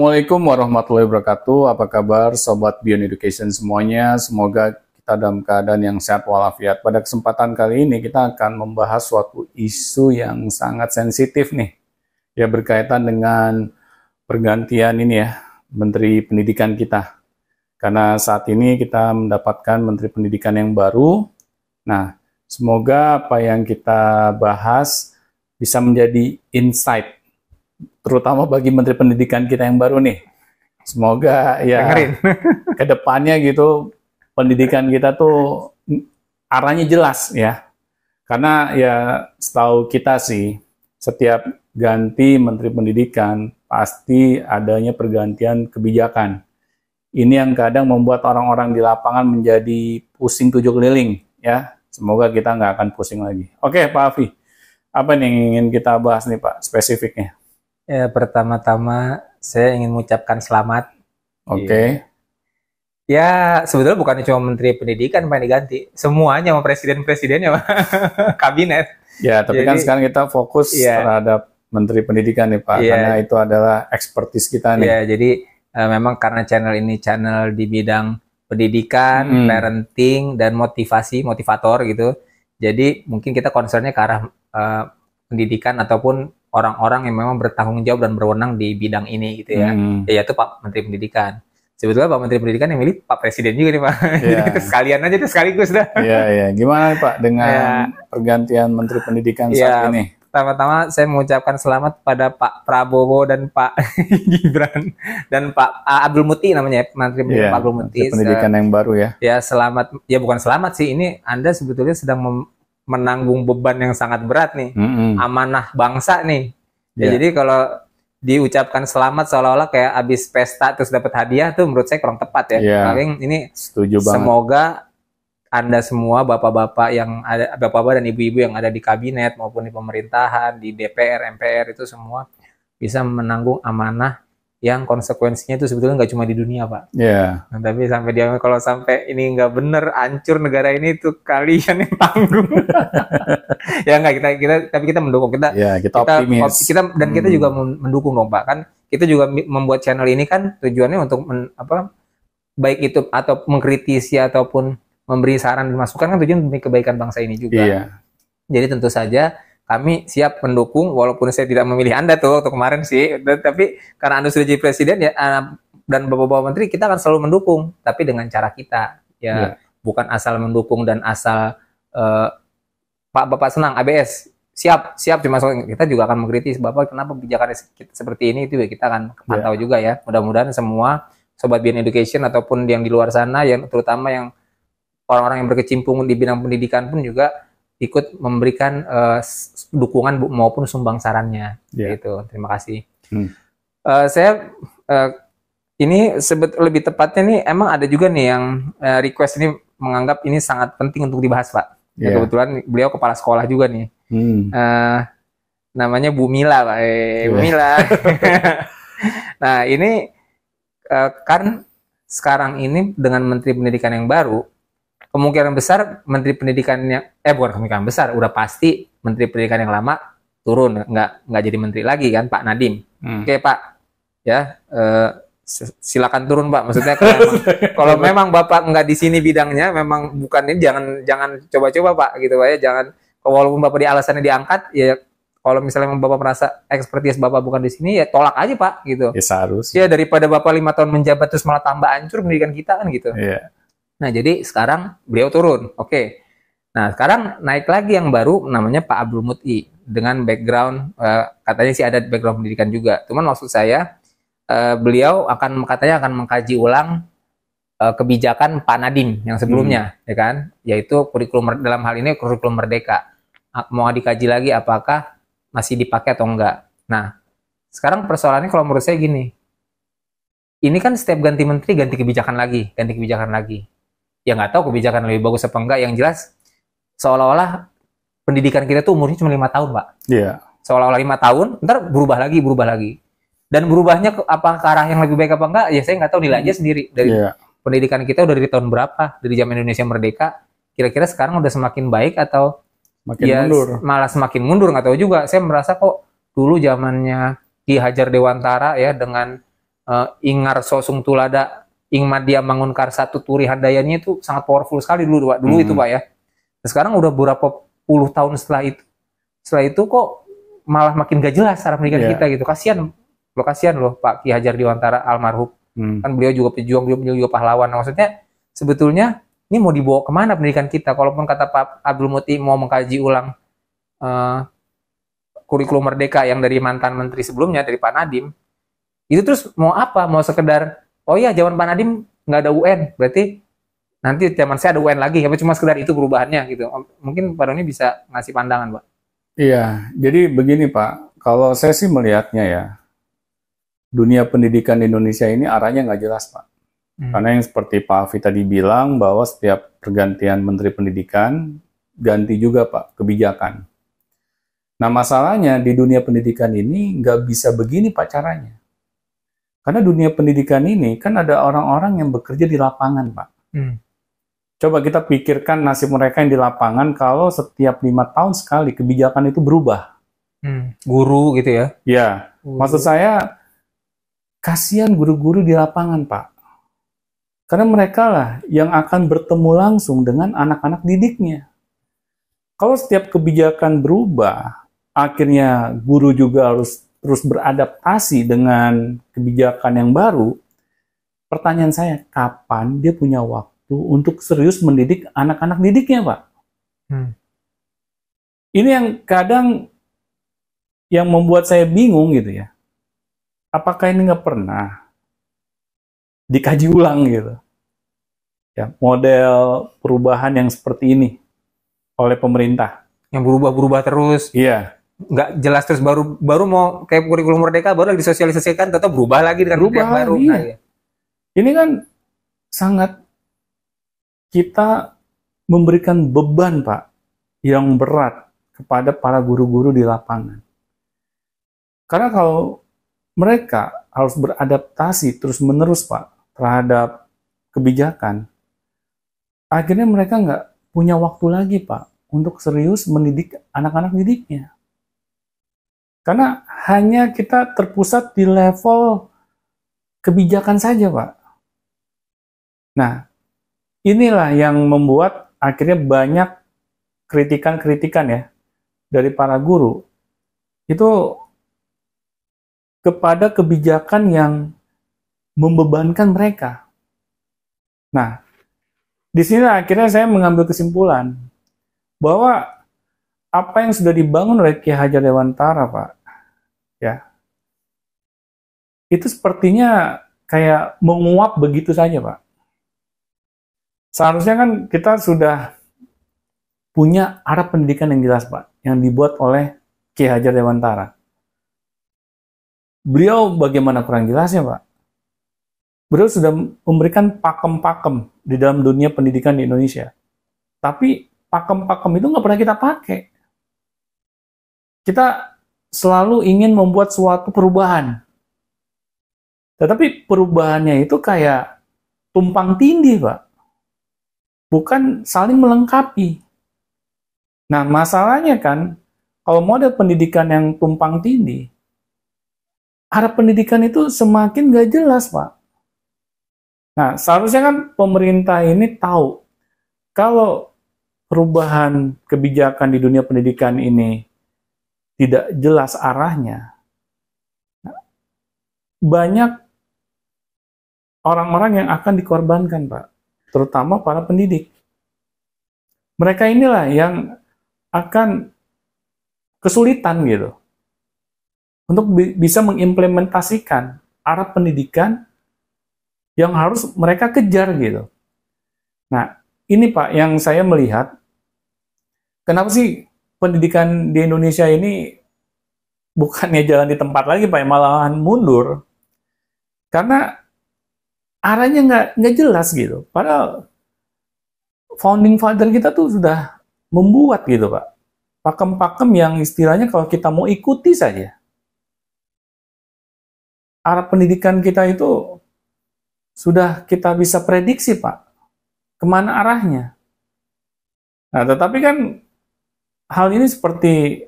Assalamualaikum warahmatullahi wabarakatuh. Apa kabar Sobat Beyond Education semuanya? Semoga kita dalam keadaan yang sehat walafiat. Pada kesempatan kali ini kita akan membahas suatu isu yang sangat sensitif nih. Ya, berkaitan dengan pergantian ini ya, Menteri Pendidikan kita. Karena saat ini kita mendapatkan Menteri Pendidikan yang baru. Nah, semoga apa yang kita bahas bisa menjadi insight, terutama bagi Menteri Pendidikan kita yang baru nih. Semoga ya ke depannya gitu pendidikan kita tuh arahnya jelas ya. Karena ya setahu kita sih setiap ganti Menteri Pendidikan pasti adanya pergantian kebijakan. Ini yang kadang membuat orang-orang di lapangan menjadi pusing tujuh keliling ya. Semoga kita nggak akan pusing lagi. Oke Pak Afi, apa nih yang ingin kita bahas nih Pak spesifiknya? Ya, pertama-tama saya ingin mengucapkan selamat. Oke. Ya, sebetulnya bukan cuma Menteri Pendidikan Pak yang diganti, semuanya sama presiden-presidennya, Pak. Kabinet. Ya, tapi kan sekarang kita fokus terhadap Menteri Pendidikan nih Pak, karena itu adalah expertise kita nih. Ya, jadi memang karena channel ini channel di bidang pendidikan, parenting, dan motivator gitu. Jadi mungkin kita concernnya ke arah pendidikan ataupun orang-orang yang memang bertanggung jawab dan berwenang di bidang ini gitu ya, yaitu Pak Menteri Pendidikan. Sebetulnya Pak Menteri Pendidikan yang milih Pak Presiden juga nih Pak. Jadi sekalian aja tuh sekaligus dah. Iya. Gimana Pak dengan pergantian Menteri Pendidikan saat ini? Pertama-tama saya mengucapkan selamat pada Pak Prabowo dan Pak Gibran dan Pak Abdul Muti namanya, Menteri Pendidikan Pak Abdul Muti. Menteri Pendidikan yang baru ya. Ya, selamat. Ya bukan selamat sih, ini Anda sebetulnya sedang menanggung beban yang sangat berat nih, amanah bangsa nih. Ya, jadi kalau diucapkan selamat seolah-olah kayak abis pesta terus dapat hadiah tuh menurut saya kurang tepat ya. Paling ini setuju banget. Semoga Anda semua bapak-bapak yang ada, bapak-bapak dan ibu-ibu yang ada di kabinet maupun di pemerintahan, di DPR, MPR itu semua bisa menanggung amanah yang konsekuensinya itu sebetulnya nggak cuma di dunia Pak. Iya. Nah, tapi sampai dia kalau sampai ini nggak bener, hancur negara ini tuh kalian yang tanggung. Ya nggak, tapi kita mendukung, kita optimis. Kita juga mendukung dong Pak, kan kita juga membuat channel ini kan tujuannya untuk baik itu atau mengkritisi ataupun memberi saran dan masukan kan tujuan demi kebaikan bangsa ini juga. Iya. Jadi tentu saja kami siap mendukung, walaupun saya tidak memilih Anda tuh waktu kemarin sih, tapi karena Anda sudah jadi presiden ya, dan bapak-bapak menteri, kita akan selalu mendukung, tapi dengan cara kita ya. Bukan asal mendukung dan asal Pak Bapak senang ABS siap cuma kita juga akan mengkritis Bapak kenapa kebijakannya seperti ini, itu ya kita akan pantau juga ya. Mudah-mudahan semua Sobat Beyond Education ataupun yang di luar sana, yang terutama yang orang-orang yang berkecimpung di bidang pendidikan pun juga ikut memberikan dukungan maupun sumbang sarannya. Gitu. Terima kasih. Saya ini lebih tepatnya nih, emang ada juga nih yang request ini menganggap ini sangat penting untuk dibahas Pak. Ya, kebetulan beliau kepala sekolah juga nih. Namanya Bu Mila Pak. Bu Mila. Nah ini kan sekarang ini dengan Menteri Pendidikan yang baru, kemungkinan besar Menteri Pendidikannya, bukan kemungkinan besar, udah pasti Menteri Pendidikan yang lama turun, nggak jadi menteri lagi kan, Pak Nadiem. Oke Pak, ya silakan turun Pak. Maksudnya kalau memang Bapak nggak di sini bidangnya, memang bukan ini, jangan coba-coba Pak gitu Pak ya, jangan. Walaupun Bapak di alasannya diangkat, ya kalau misalnya Bapak merasa expertise Bapak bukan di sini, ya tolak aja Pak gitu. Ya seharusnya. Ya daripada Bapak 5 tahun menjabat terus malah tambah hancur pendidikan kita kan gitu. Nah, jadi sekarang beliau turun. Oke. Nah, sekarang naik lagi yang baru namanya Pak Abdul Muti dengan background katanya sih ada background pendidikan juga. Cuman maksud saya beliau katanya akan mengkaji ulang kebijakan Pak Nadiem yang sebelumnya, ya kan? Yaitu kurikulum, dalam hal ini kurikulum Merdeka. Mau dikaji lagi apakah masih dipakai atau enggak. Nah, sekarang persoalannya kalau menurut saya gini. Ini kan setiap ganti menteri ganti kebijakan lagi. Ya nggak tahu kebijakan lebih bagus apa enggak. Yang jelas seolah-olah pendidikan kita tuh umurnya cuma 5 tahun Pak. Iya. Seolah-olah 5 tahun, ntar berubah lagi. Dan berubahnya apa ke arah yang lebih baik apa enggak, ya saya nggak tahu, nilai aja sendiri. Dari pendidikan kita udah dari tahun berapa, dari zaman Indonesia Merdeka, kira-kira sekarang udah semakin baik atau mundur? Malah semakin mundur, nggak tahu juga. Saya merasa kok dulu zamannya Ki Hajar Dewantara ya, dengan Ingar Sosung Tulada Ing Madya Mangun Karsa Tuturi Handayani itu sangat powerful sekali dulu Pak. Dulu itu Pak ya. Nah, sekarang udah beberapa puluh tahun setelah itu kok malah makin gak jelas cara pendidikan kita gitu. Kasihan loh Pak Ki Hajar Dewantara almarhum. Kan beliau juga pejuang, beliau juga pahlawan. Nah, maksudnya sebetulnya ini mau dibawa kemana pendidikan kita? Kalaupun kata Pak Abdul Muti mau mengkaji ulang kurikulum Merdeka yang dari mantan menteri sebelumnya, dari Pak Nadiem, itu terus mau apa? Mau sekedar, oh iya zaman Pak Nadiem nggak ada UN, berarti nanti zaman saya ada UN lagi, apa cuma sekedar itu perubahannya gitu. Mungkin Pak Doni bisa ngasih pandangan Pak. Iya, jadi begini Pak, kalau saya sih melihatnya ya, dunia pendidikan di Indonesia ini arahnya nggak jelas Pak. Karena yang seperti Pak Afi tadi bilang bahwa setiap pergantian Menteri Pendidikan, ganti juga Pak kebijakan. Nah masalahnya di dunia pendidikan ini nggak bisa begini Pak caranya. Karena dunia pendidikan ini kan ada orang-orang yang bekerja di lapangan Pak. Coba kita pikirkan nasib mereka yang di lapangan kalau setiap 5 tahun sekali kebijakan itu berubah. Guru gitu ya? Ya, maksud saya kasihan guru-guru di lapangan, Pak. Karena mereka lah yang akan bertemu langsung dengan anak-anak didiknya. Kalau setiap kebijakan berubah, akhirnya guru juga harus terus beradaptasi dengan kebijakan yang baru. Pertanyaan saya, kapan dia punya waktu untuk serius mendidik anak-anak didiknya, Pak? Ini yang kadang yang membuat saya bingung gitu ya. Apakah ini nggak pernah dikaji ulang gitu? Ya, model perubahan yang seperti ini oleh pemerintah. Yang berubah-berubah terus. Iya. Nggak jelas terus baru mau kayak kurikulum Merdeka baru lagi disosialisasikan tetap berubah lagi dengan berubah yang baru. Iya. Nah, ya. Ini kan sangat kita memberikan beban Pak yang berat kepada para guru-guru di lapangan. Karena kalau mereka harus beradaptasi terus-menerus Pak terhadap kebijakan, akhirnya mereka nggak punya waktu lagi Pak untuk serius mendidik anak-anak didiknya. Karena hanya kita terpusat di level kebijakan saja Pak. Nah, inilah yang membuat akhirnya banyak kritikan-kritikan ya dari para guru itu kepada kebijakan yang membebankan mereka. Nah, di sini akhirnya saya mengambil kesimpulan bahwa apa yang sudah dibangun oleh Ki Hajar Dewantara, Pak, ya, itu sepertinya kayak menguap begitu saja, Pak. Seharusnya kan kita sudah punya arah pendidikan yang jelas, Pak, yang dibuat oleh Ki Hajar Dewantara. Beliau bagaimana kurang jelasnya, Pak? Beliau sudah memberikan pakem-pakem di dalam dunia pendidikan di Indonesia. Tapi pakem-pakem itu nggak pernah kita pakai. Kita selalu ingin membuat suatu perubahan. Tetapi perubahannya itu kayak tumpang tindih, Pak. Bukan saling melengkapi. Nah, masalahnya kan, kalau model pendidikan yang tumpang tindih, arah pendidikan itu semakin gak jelas, Pak. Nah, seharusnya kan pemerintah ini tahu kalau perubahan kebijakan di dunia pendidikan ini tidak jelas arahnya. Banyak orang-orang yang akan dikorbankan, Pak. Terutama para pendidik. Mereka inilah yang akan kesulitan gitu untuk bisa mengimplementasikan arah pendidikan yang harus mereka kejar gitu. Nah, ini Pak yang saya melihat, kenapa sih pendidikan di Indonesia ini bukannya jalan di tempat lagi Pak, malahan mundur. Karena arahnya nggak jelas gitu. Padahal founding father kita tuh sudah membuat gitu Pak, pakem-pakem yang istilahnya kalau kita mau ikuti saja, arah pendidikan kita itu sudah kita bisa prediksi, Pak, kemana arahnya. Nah, tetapi kan hal ini seperti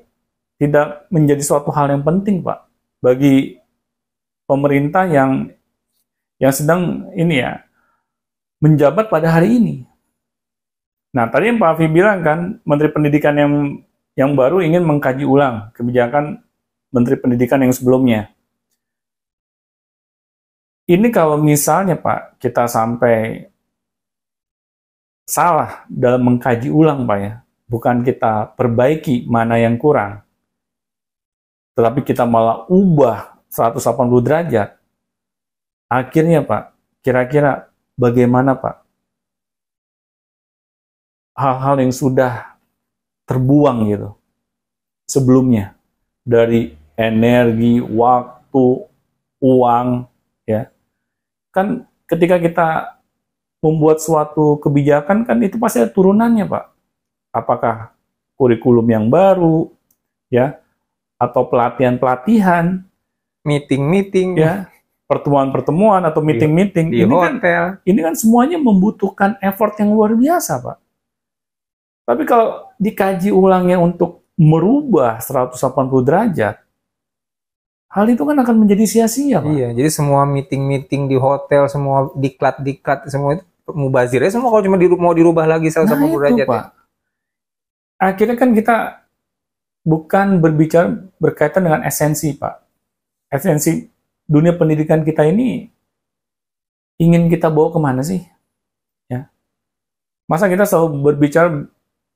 tidak menjadi suatu hal yang penting, Pak, bagi pemerintah yang yang sedang ini ya menjabat pada hari ini. Nah, tadi yang Pak Afi bilang kan, Menteri Pendidikan yang baru ingin mengkaji ulang kebijakan Menteri Pendidikan yang sebelumnya. Ini kalau misalnya Pak, kita sampai salah dalam mengkaji ulang Pak ya, bukan kita perbaiki mana yang kurang, tetapi kita malah ubah 180 derajat, akhirnya Pak, kira-kira bagaimana Pak? Hal-hal yang sudah terbuang gitu sebelumnya, dari energi, waktu, uang, ya kan ketika kita membuat suatu kebijakan kan itu pasti ada turunannya Pak. Apakah kurikulum yang baru, ya, atau pelatihan-pelatihan, Meeting-meeting ya, pertemuan-pertemuan atau meeting-meeting. di hotel. Ini kan semuanya membutuhkan effort yang luar biasa Pak. Tapi kalau dikaji ulangnya untuk merubah 180 derajat, hal itu kan akan menjadi sia-sia, Pak. Iya, jadi semua meeting-meeting di hotel, semua diklat-diklat, semua itu mubazir ya, semua kalau cuma mau dirubah lagi 180 derajat Pak. ya. Akhirnya kan kita bukan berbicara berkaitan dengan esensi, Pak. Esensi dunia pendidikan kita ini ingin kita bawa kemana sih? Ya. Masa kita selalu berbicara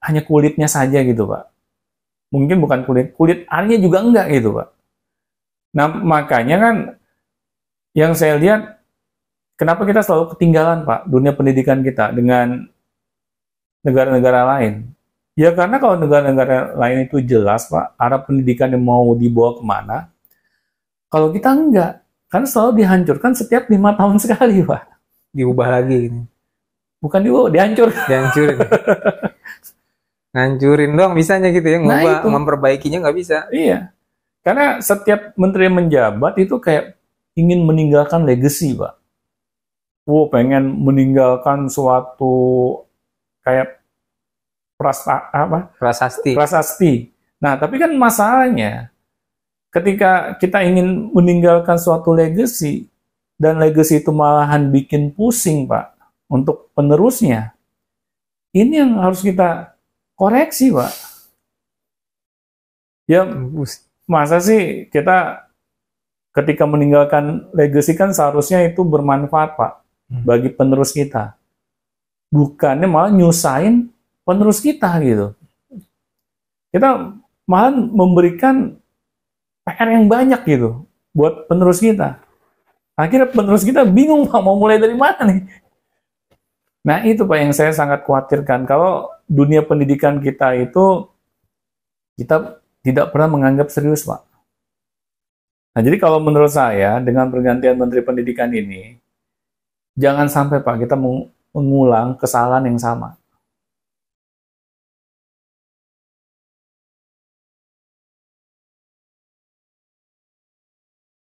hanya kulitnya saja gitu, Pak. Mungkin bukan kulit arnya juga enggak gitu, Pak. Nah, makanya kan yang saya lihat, kenapa kita selalu ketinggalan, Pak, dunia pendidikan kita dengan negara-negara lain. Ya karena kalau negara-negara lain itu jelas, Pak, arah pendidikan yang mau dibawa kemana. Kalau kita enggak, kan selalu dihancurkan setiap 5 tahun sekali, Pak. Diubah lagi ini. Bukan dibawa, dihancurkan. Dihancurin. Ngancurin doang bisanya gitu ya, ngubah, memperbaikinya nggak bisa. Iya. Karena setiap menteri yang menjabat itu kayak ingin meninggalkan legacy, Pak. Pengen meninggalkan suatu kayak prasasti. Nah, tapi kan masalahnya ketika kita ingin meninggalkan suatu legacy dan legacy itu malahan bikin pusing, Pak, untuk penerusnya. Ini yang harus kita koreksi, Pak. Ya, masa sih kita ketika meninggalkan legacy kan seharusnya itu bermanfaat, Pak, bagi penerus kita. Bukannya malah nyusahin penerus kita gitu. Kita malah memberikan PR yang banyak gitu buat penerus kita. Akhirnya penerus kita bingung, Pak, mau mulai dari mana nih. Nah, itu Pak yang saya sangat khawatirkan. Kalau dunia pendidikan kita itu, kita tidak pernah menganggap serius, Pak. Nah, jadi kalau menurut saya, dengan pergantian Menteri Pendidikan ini, jangan sampai, Pak, kita mengulang kesalahan yang sama.